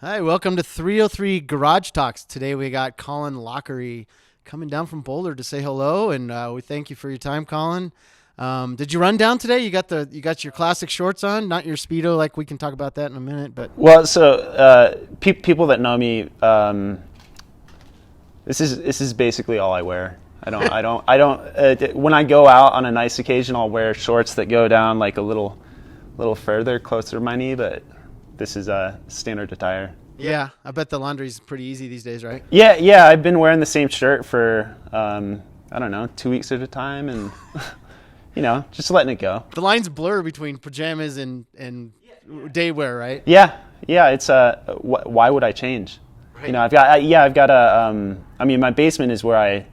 Hi, welcome to 303 Garage Talks. Today we got Colin Laughery coming down from Boulder to say hello, and we thank you for your time, Colin. Did you run down today? You got your classic shorts on, not your Speedo. Like we can talk about that in a minute. But Well, people that know me, this is basically all I wear. I don't. When I go out on a nice occasion, I'll wear shorts that go down like a little further, closer to my knee. But this is a standard attire. Yeah, I bet the laundry's pretty easy these days, right? Yeah. I've been wearing the same shirt for I don't know, 2 weeks at a time, and just letting it go. The lines blur between pajamas and day wear, right? Yeah. It's why would I change? Right. I've got a. My basement is where I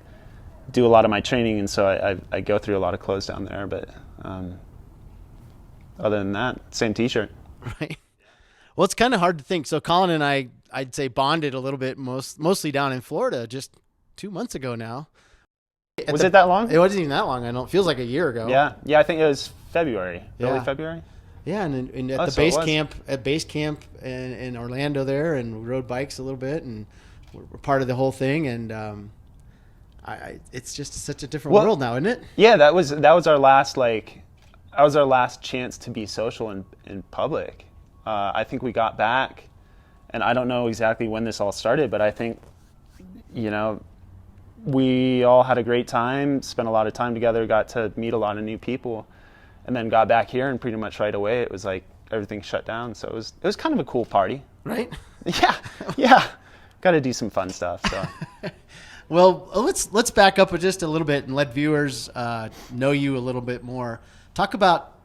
do a lot of my training, and so I go through a lot of clothes down there. But other than that, same T-shirt. Right. Well, it's kind of hard to think. So Colin and I'd say bonded a little bit, mostly down in Florida, just 2 months ago now. Was it that long? It wasn't even that long. I know. It feels like a year ago. Yeah. I think it was February. Yeah. Early February. Yeah, and at So base camp in Orlando there, and we rode bikes a little bit, and we're part of the whole thing. And it's just such a different world now, isn't it? Yeah, that was our last chance to be social in public. I think we got back, and I don't know exactly when this all started, but I think, we all had a great time, spent a lot of time together, got to meet a lot of new people, and then got back here, and pretty much right away it was like everything shut down. So it was kind of a cool party. Right? Yeah. Got to do some fun stuff. So. Well, let's back up just a little bit and let viewers know you a little bit more. Talk about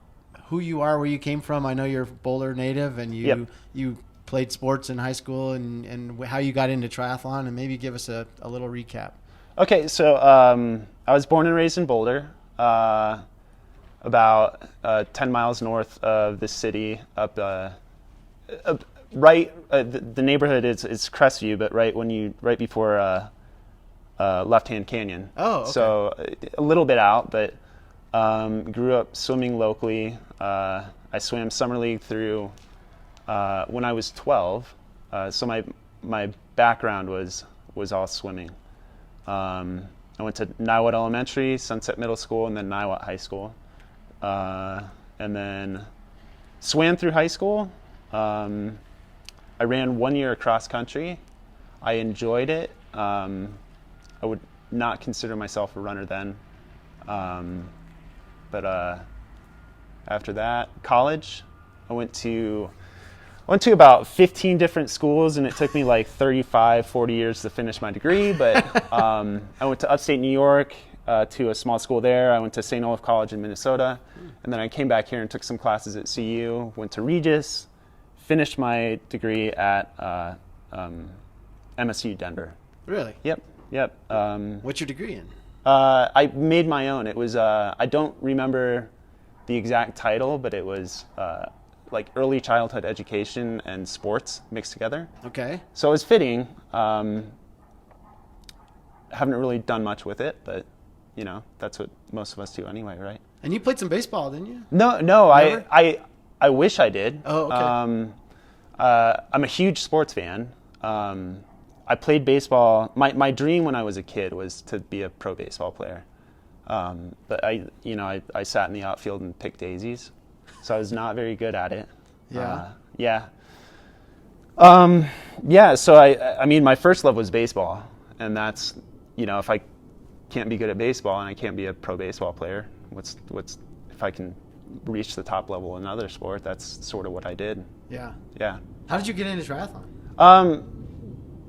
who you are, where you came from. I know you're Boulder native, and you played sports in high school, and how you got into triathlon, and maybe give us a little recap. Okay, so I was born and raised in Boulder, about 10 miles north of the city, the neighborhood is Crestview, but right before Left-Hand Canyon. Oh, okay. So a little bit out, but grew up swimming locally. I swam summer league through when I was 12. So my background was all swimming. I went to Niwot Elementary, Sunset Middle School, and then Niwot High School. And then swam through high school. I ran 1 year across country. I enjoyed it. I would not consider myself a runner then. But after that, college, I went to about 15 different schools, and it took me like 35, 40 years to finish my degree. But I went to upstate New York, to a small school there. I went to St. Olaf College in Minnesota. And then I came back here and took some classes at CU, went to Regis, finished my degree at MSU Denver. Really? Yep. What's your degree in? I made my own. It was, I don't remember the exact title, but it was like early childhood education and sports mixed together. Okay. So it was fitting. Haven't really done much with it, but that's what most of us do anyway, right? And you played some baseball, didn't you? No, I wish I did. Oh, okay. I'm a huge sports fan. I played baseball. My dream when I was a kid was to be a pro baseball player. But I sat in the outfield and picked daisies, so I was not very good at it. Yeah. So I mean, my first love was baseball, and that's, if I can't be good at baseball and I can't be a pro baseball player, what's if I can reach the top level in another sport, that's sort of what I did. Yeah. How did you get into triathlon?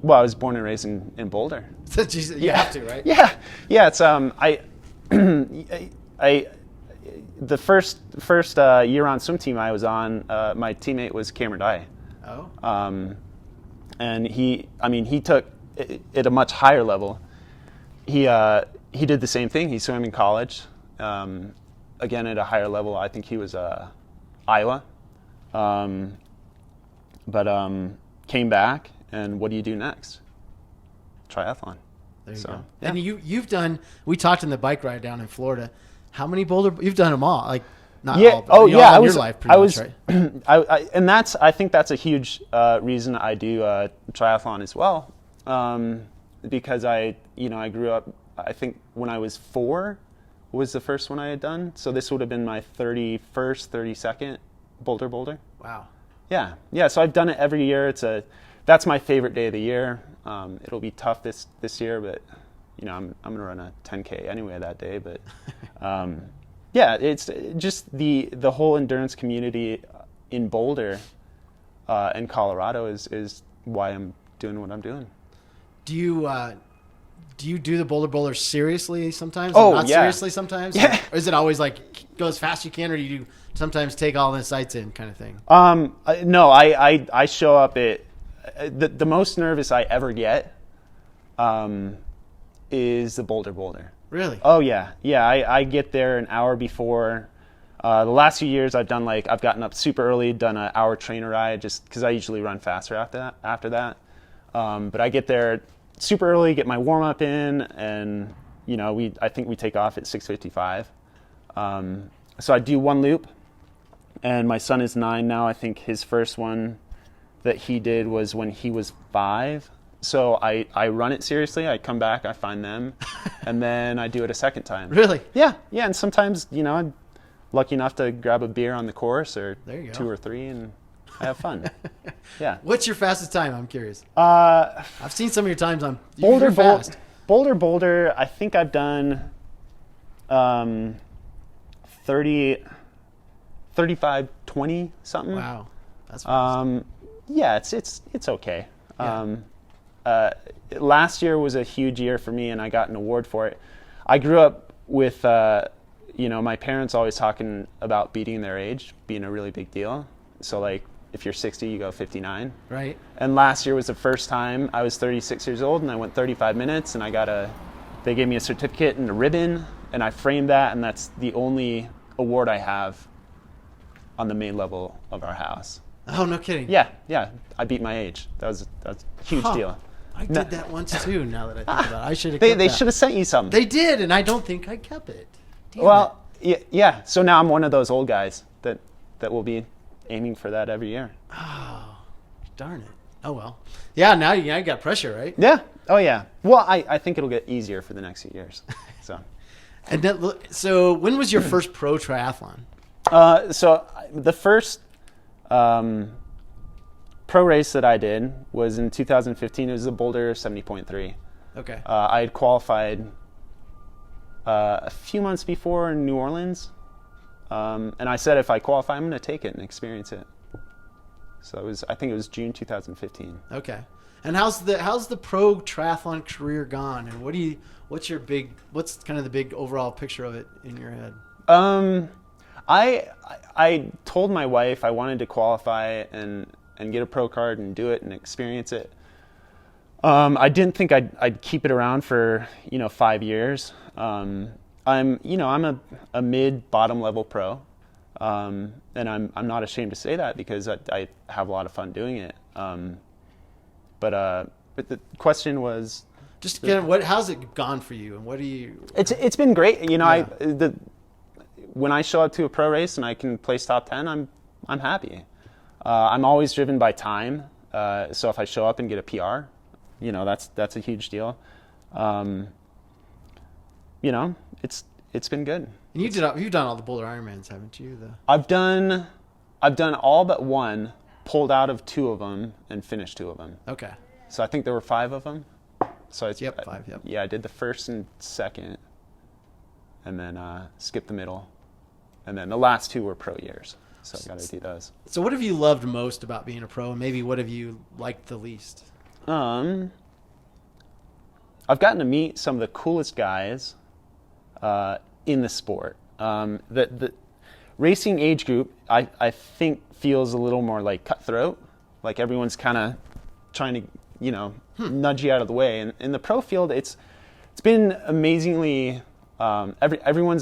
Well, I was born and raised in Boulder. You have to, right? Yeah. It's the first year-round swim team I was on, my teammate was Cameron Dye. Oh. And he took it at a much higher level. He did the same thing. He swam in college, again at a higher level. I think he was Iowa, but came back. And what do you do next? Triathlon. There you go. Yeah. And you've done. We talked on the bike ride down in Florida. How many Boulder? You've done them all. Like Not Yeah. all, but, Oh, you know, yeah. all in your life, pretty much, right? And I think that's a huge reason I do triathlon as well, because I grew up. I think when I was 4 was the first one I had done. So this would have been my 31st, 32nd Boulder Boulder. Wow. Yeah. Yeah. So I've done it every year. That's my favorite day of the year. It'll be tough this year, but I'm gonna run a 10K anyway that day. But yeah, it's just the whole endurance community in Boulder and Colorado is why I'm doing what I'm doing. Do you do the Boulder Boulder seriously sometimes? Oh, Not yeah. seriously sometimes? Yeah. Or is it always like go as fast as you can, or do you sometimes take all the sights in kind of thing? No, I show up at the most nervous I ever get is the Boulder Boulder. Really? Oh yeah. I get there an hour before. The last few years I've gotten up super early, done an hour trainer ride just because I usually run faster after that. But I get there super early, get my warm up in, and I think we take off at 6:55. So I do one loop, and my son is 9 now. I think his first one that he did was when he was 5. So I run it seriously. I come back, I find them, and then I do it a second time. Really? Yeah. And sometimes I'm lucky enough to grab a beer on the course, or There you go. 2 or 3, and I have fun. Yeah. What's your fastest time? I'm curious. I've I've seen some of your times on Boulder fast. Boulder. I think I've done 30, 35, 20 something. Wow, that's fast. Yeah, it's okay. Yeah. Last year was a huge year for me, and I got an award for it. I grew up with my parents always talking about beating their age being a really big deal. So like if you're 60, you go 59. Right. And last year was the first time. I was 36 years old, and I went 35 minutes, and they gave me a certificate and a ribbon, and I framed that, and that's the only award I have on the main level of our house. Oh, no kidding. Yeah, I beat my age. That's a huge deal. I did that once too. Now that I think about it, I should have. They should have sent you something. They did, and I don't think I kept it. Damn Well, yeah. So now I'm one of those old guys that will be aiming for that every year. Oh, darn it. Oh well. Yeah. Now you got pressure, right? Yeah. Oh yeah. Well, I think it'll get easier for the next few years. So. And then, so when was your first pro triathlon? So the first pro race that I did was in 2015. It was the Boulder 70.3. Okay. I had qualified a few months before in New Orleans, and I said if I qualify, I'm going to take it and experience it. So I think it was June 2015. Okay. And how's the pro triathlon career gone? And what's kind of the big overall picture of it in your head? I told my wife I wanted to qualify and get a pro card and do it and experience it. I didn't think I'd keep it around for 5 years. I'm a mid bottom level pro, and I'm not ashamed to say that because I have a lot of fun doing it. But the question was just again, how's it gone for you, and what do you? It's been great. Yeah. When I show up to a pro race and I can place top 10, I'm happy. I'm always driven by time. So if I show up and get a PR, that's a huge deal. It's been good. And you've done all the Boulder Ironmans, haven't you? I've done all but one, pulled out of 2 of them, and finished 2 of them. Okay. So I think there were 5 of them. So 5. Yep. Yeah, I did the first and second, and then skipped the middle, and then the last 2 were pro years. So I got to do those. So what have you loved most about being a pro, and maybe what have you liked the least? I've gotten to meet some of the coolest guys in the sport. The racing age group, I think, feels a little more like cutthroat. Like everyone's kind of trying to, nudge you out of the way. And in the pro field, it's been amazingly everyone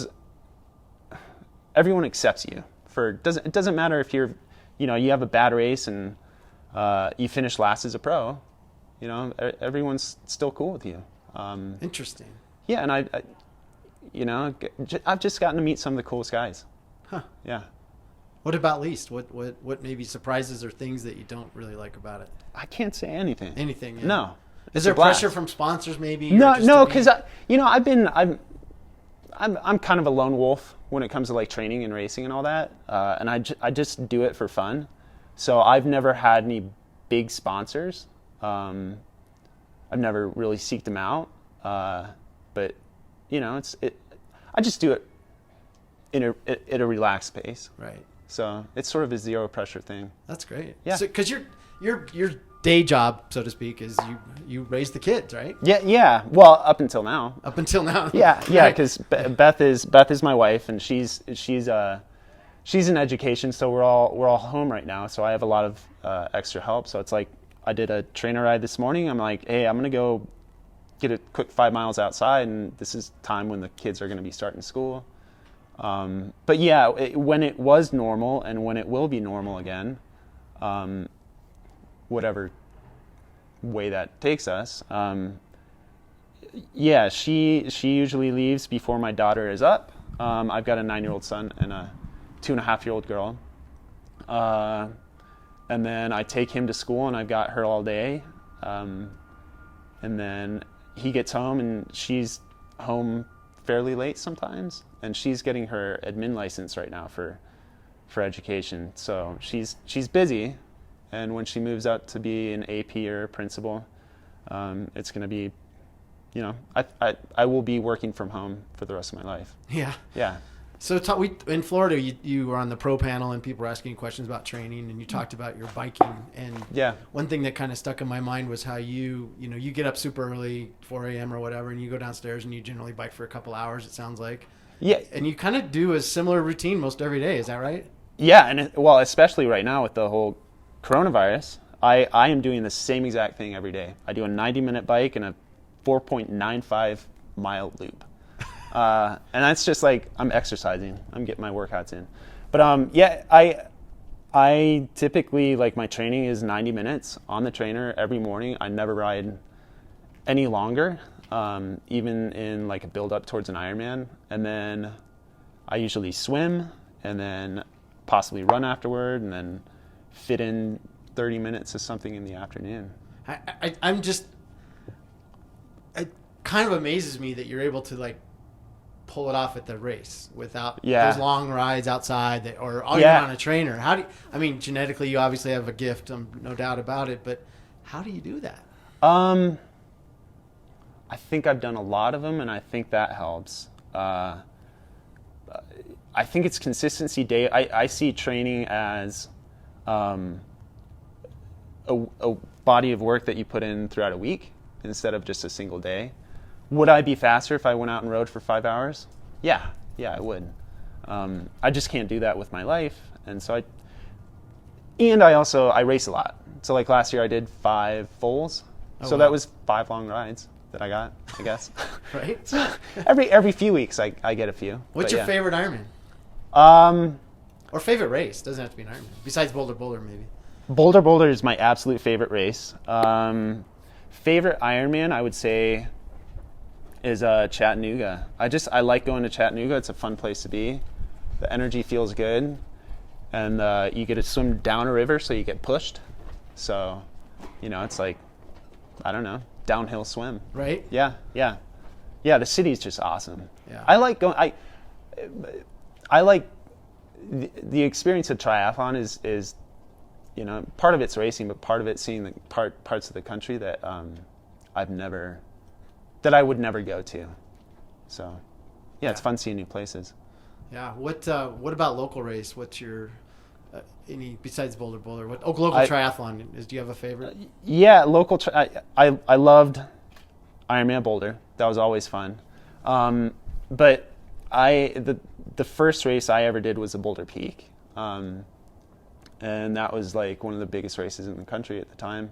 accepts you. It doesn't matter if you have a bad race and you finish last as a pro. Everyone's still cool with you. Interesting. Yeah, and I've just gotten to meet some of the coolest guys. Huh. Yeah. What about least? What maybe surprises or things that you don't really like about it? I can't say anything. Anything? Yeah. No. Is there pressure from sponsors maybe? No, because I'm kind of a lone wolf when it comes to like training and racing and all that, and I just do it for fun. So I've never had any big sponsors. I've never really seeked them out, but I just do it at a relaxed pace. Right. So it's sort of a zero pressure thing. That's great. Yeah. So, because your day job, so to speak, is you raise the kids, right? Yeah. Well, up until now. Up until now. Yeah. Right. Because Beth is my wife, and she's in education, so we're all home right now. So I have a lot of extra help. So it's like I did a trainer ride this morning. I'm like, hey, I'm gonna go get a quick 5 miles outside, and this is time when the kids are gonna be starting school. But yeah, when it was normal and when it will be normal again, whatever way that takes us, yeah, she usually leaves before my daughter is up. I've got a 9-year-old son and a 2.5-year-old girl. And then I take him to school and I've got her all day. And then he gets home and she's home fairly late sometimes. And she's getting her admin license right now for education. So she's busy. And when she moves out to be an AP or a principal, it's going to be, I will be working from home for the rest of my life. Yeah. Yeah. So in Florida, you were on the pro panel and people were asking you questions about training, and you talked about your biking. And yeah, one thing that kind of stuck in my mind was how you get up super early, 4 a.m. or whatever, and you go downstairs and you generally bike for a couple hours, it sounds like. Yeah. And you kind of do a similar routine most every day. Is that right? Yeah. And well, especially right now with the whole coronavirus, I am doing the same exact thing every day. I do a 90-minute bike and a 4.95 mile loop. And that's just like I'm exercising. I'm getting my workouts in. But yeah, I typically, like, my training is 90 minutes on the trainer every morning. I never ride any longer, even in like a build up towards an Ironman. And then I usually swim and then possibly run afterward and then fit in 30 minutes of something in the afternoon. It kind of amazes me that you're able to like pull it off at the race without those long rides outside or you're on a trainer. Genetically you obviously have a gift, no doubt about it, but how do you do that? I think I've done a lot of them, and I think that helps. I think it's consistency day. I see training as a body of work that you put in throughout a week instead of just a single day. Would I be faster if I went out and rode for 5 hours? Yeah, I would. I just can't do that with my life, and so I race a lot. So like last year I did 5 fulls, that was 5 long rides that I got, I guess. Right. So every few weeks I get a few. What's your favorite Ironman? Or favorite race? Doesn't have to be an Ironman. Besides Boulder Boulder, maybe. Boulder Boulder is my absolute favorite race. Favorite Ironman, I would say, is Chattanooga. I like going to Chattanooga. It's a fun place to be. The energy feels good, and you get to swim down a river, so you get pushed. So, it's like, I don't know, downhill swim. Right? Yeah. The city's just awesome. Yeah. I like going. I like the experience of triathlon is part of it's racing, but part of it's seeing the parts of the country that I would never go to. So, it's fun seeing new places. Yeah. What about local race? What's your any besides Boulder Boulder? What local triathlon is? Do you have a favorite? Yeah, local. I loved Ironman Boulder. That was always fun. But the first race I ever did was the Boulder Peak, and that was like one of the biggest races in the country at the time.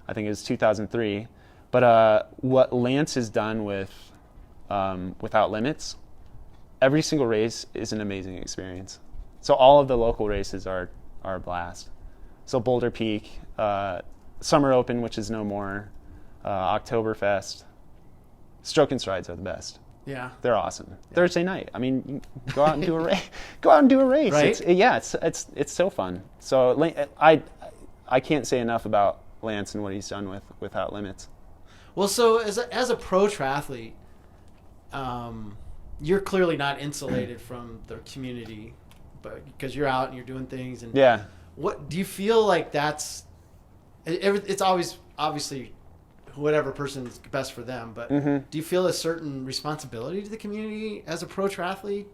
I think it was 2003. But what Lance has done with Without Limits, every single race is an amazing experience. So all of the local races are a blast. So Boulder Peak, Summer Open, which is no more, Oktoberfest, Stroke and Strides are the best. Yeah. They're awesome. Yeah. Thursday night. I mean, you go out and do a race. Right? It's so fun. So I can't say enough about Lance and what he's done with Without Limits. Well, so as a pro triathlete, you're clearly not insulated from the community, but because you're out and you're doing things. And yeah. What do you feel like it's always obviously whatever person is best for them, but do you feel a certain responsibility to the community as a pro triathlete?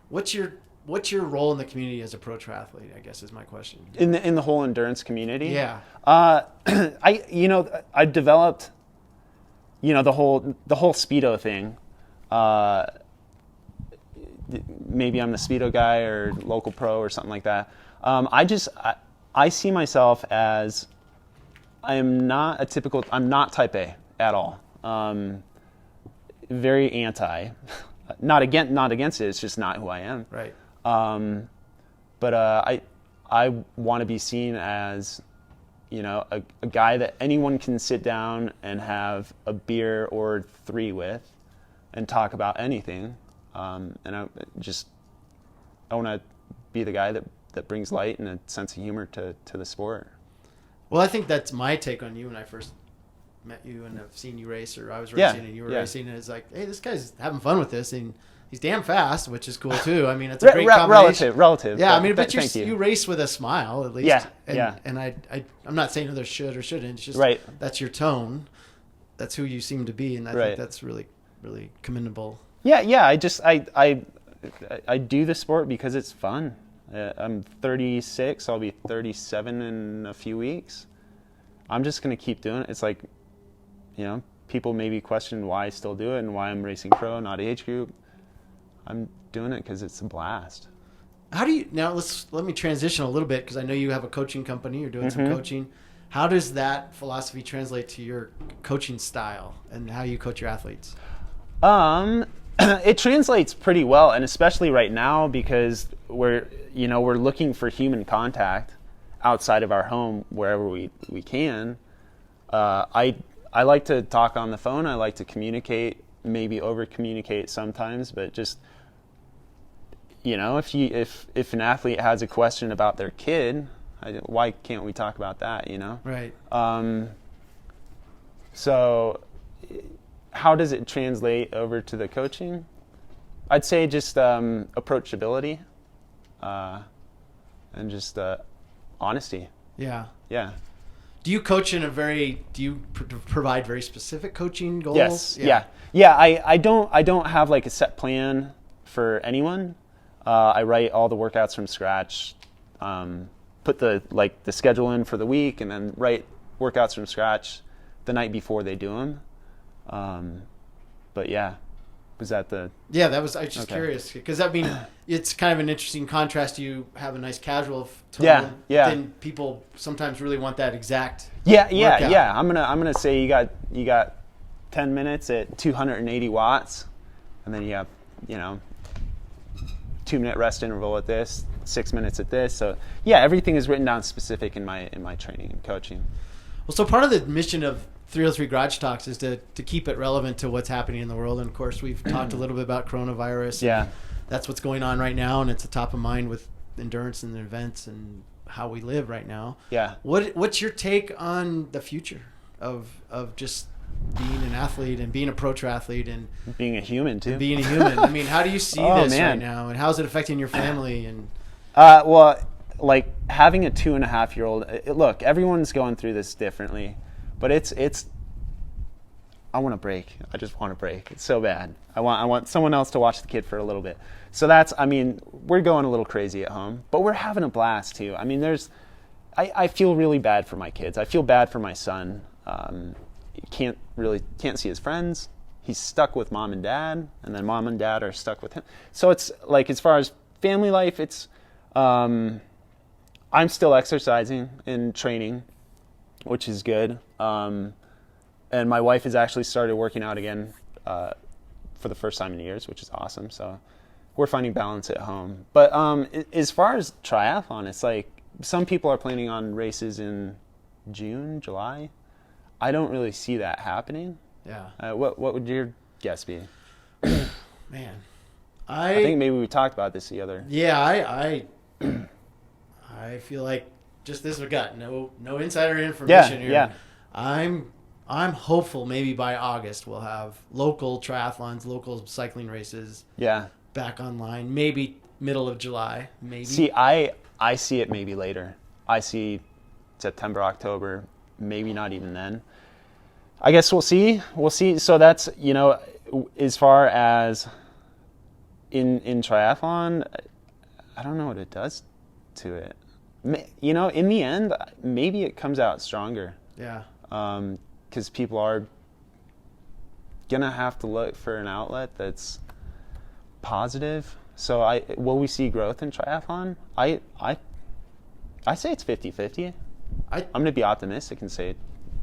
What's your role in the community as a pro triathlete, I guess is my question. In the whole endurance community? Yeah. I've developed, the whole Speedo thing. Maybe I'm the Speedo guy or local pro or something like that. I see myself as I'm not type A at all. Very anti. Not against it. It's just not who I am. Right. But I want to be seen as, a guy that anyone can sit down and have a beer or 3 with, and talk about anything. And I want to be the guy that brings light and a sense of humor to the sport. Well, I think that's my take on you when I first met you and I've seen you race, or I was racing and you were racing, and it's like, hey, this guy's having fun with this, and he's damn fast, which is cool too. I mean, it's a great combination. Relative. Yeah, I mean, but you race with a smile at least. Yeah, And I'm not saying others should or shouldn't. It's just that's your tone. That's who you seem to be, and I think that's really, really commendable. Yeah. I do the sport because it's fun. I'm 36. I'll be 37 in a few weeks. I'm just going to keep doing it. It's like, people maybe question why I still do it and why I'm racing pro, not age group. I'm doing it because it's a blast. How do you now? Let me transition a little bit, because I know you have a coaching company. You're doing some coaching. How does that philosophy translate to your coaching style and how you coach your athletes? It translates pretty well, and especially right now because we're looking for human contact outside of our home wherever we can. I like to talk on the phone. I like to communicate, maybe over communicate sometimes, but just if an athlete has a question about their kid, why can't we talk about that? Right. So how does it translate over to the coaching? I'd say just approachability and just honesty. Yeah. Yeah. Do you coach do you provide very specific coaching goals? Yes. Yeah. I don't have like a set plan for anyone. I write all the workouts from scratch, put the schedule in for the week, and then write workouts from scratch the night before they do them. But yeah, was that the... Yeah, I was just curious, because I mean, it's kind of an interesting contrast. You have a nice casual tone. Yeah. Then people sometimes really want that exact workout. Yeah. I'm gonna say you got 10 minutes at 280 watts, and then you have 2-minute rest interval at this, 6 minutes at this. So yeah, everything is written down specific in my training and coaching. Well, so part of the mission of 303 Garage Talks is to keep it relevant to what's happening in the world. And of course, we've talked a little bit about coronavirus. Yeah. That's what's going on right now, and it's a top of mind with endurance and events and how we live right now. Yeah. What's your take on the future of just being an athlete and being a pro triathlete and being a human too? Being a human. I mean, how do you see this right now, and how's it affecting your family? And well, like having a 2.5-year-old. Look, everyone's going through this differently, but it's. I want a break. I just want a break. It's so bad. I want someone else to watch the kid for a little bit. So we're going a little crazy at home, but we're having a blast too. I mean, I feel really bad for my kids. I feel bad for my son. He can't see his friends. He's stuck with mom and dad, and then mom and dad are stuck with him. So it's like, as far as family life, it's, I'm still exercising and training, which is good. And my wife has actually started working out again for the first time in years, which is awesome. So we're finding balance at home. But as far as triathlon, it's like some people are planning on races in June, July. I don't really see that happening. Yeah. What would your guess be? Man, I think maybe we talked about this the other. Yeah, I feel like just this we got no insider information here. Yeah. I'm hopeful maybe by August we'll have local triathlons, local cycling races. Yeah. Back online. Maybe middle of July. Maybe. See, I see it maybe later. I see September, October, maybe not even then. I guess we'll see. We'll see. So that's, as far as in triathlon, I don't know what it does to it. In the end, maybe it comes out stronger. Yeah. Because people are gonna have to look for an outlet that's positive. So will we see growth in triathlon? I say it's 50-50. I'm gonna be optimistic and say,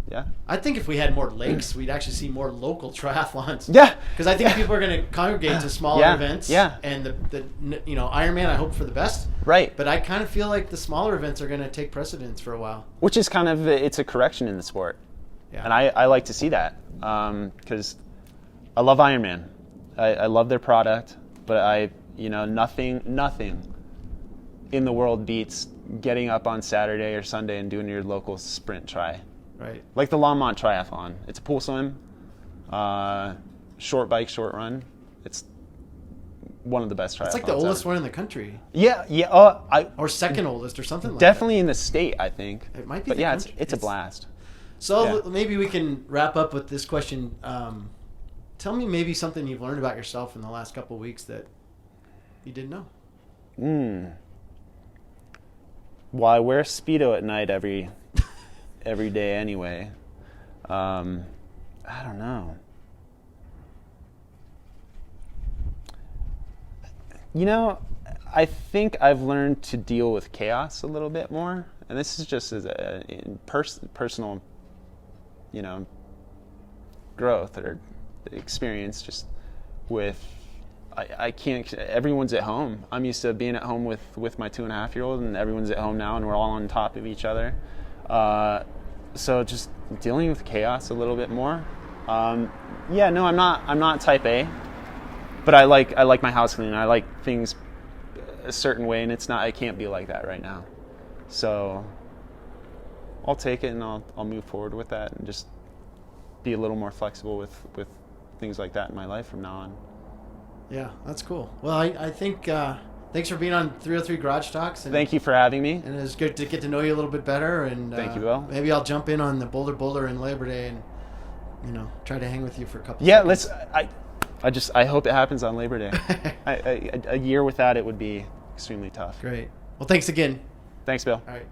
yeah. I think if we had more lakes, we'd actually see more local triathlons. Yeah. Because I think people are going to congregate to smaller events. Yeah. And the Ironman, I hope for the best. Right. But I kind of feel like the smaller events are going to take precedence for a while. Which is kind of it's a correction in the sport. Yeah. And I like to see that because I love Ironman. I love their product, but nothing in the world beats getting up on Saturday or Sunday and doing your local sprint tri. Right. Like the Longmont Triathlon. It's a pool swim, short bike, short run. It's one of the best triathlons. It's like the oldest one in the country. Yeah. Or second oldest or something like definitely in the state, I think. It might be. But yeah, it's a blast. So maybe we can wrap up with this question. Tell me maybe something you've learned about yourself in the last couple of weeks that you didn't know. Well, I wear Speedo at night every day anyway. I don't know. I think I've learned to deal with chaos a little bit more, and this is just as a personal, growth or experience. Just with, I can't. Everyone's at home. I'm used to being at home with my 2.5-year-old, and everyone's at home now, and we're all on top of each other. So just dealing with chaos a little bit more. I'm not type A, but I like my house clean. I like things a certain way, and I can't be like that right now. So I'll take it and I'll move forward with that and just be a little more flexible with things like that in my life from now on. Yeah, that's cool. Well, I think thanks for being on 303 Garage Talks. And thank you for having me. And it was good to get to know you a little bit better. And thank you, Bill. Maybe I'll jump in on the Boulder Boulder and Labor Day and try to hang with you for a couple. Seconds. I hope it happens on Labor Day. A year without it would be extremely tough. Great. Well, thanks again. Thanks, Bill. All right.